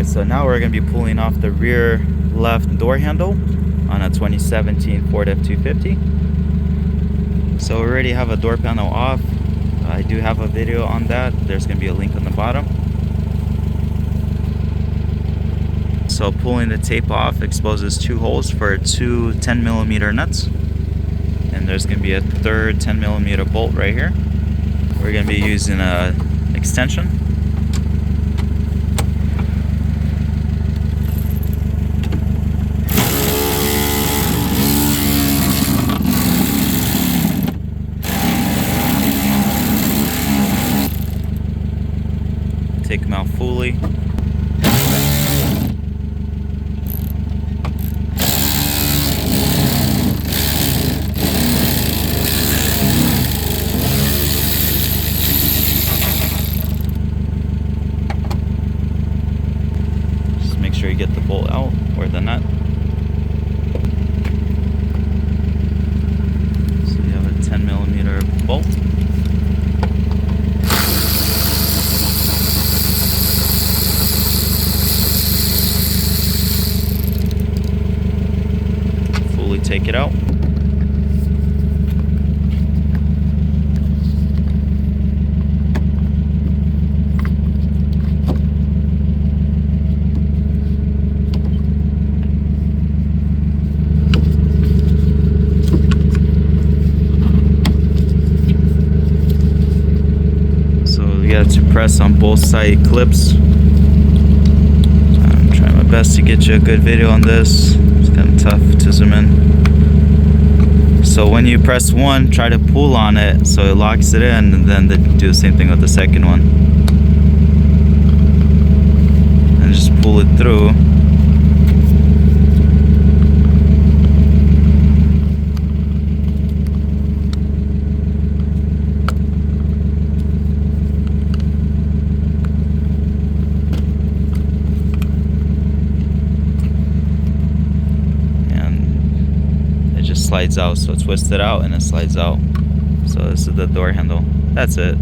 So now we're going to be pulling off the rear left door handle on a 2017 Ford F250. So we already have a door panel off. I do have a video on that. There's going to be a link on the bottom. So pulling the tape off exposes 2 holes for 2 10mm nuts. And there's going to be a third 10mm bolt right here. We're going to be using a extension. Take them out fully. Just make sure you get the bolt out or the nut. So you have a 10mm bolt. Take it out. So you have to press on both side clips. I'm trying my best to get you a good video on this. It's kind of tough to zoom in. So when you press one, try to pull on it so it locks it in, and then do the same thing with the second one. And just pull it through. Slides out, so it's twisted out and it slides out. So this is the door handle. That's it.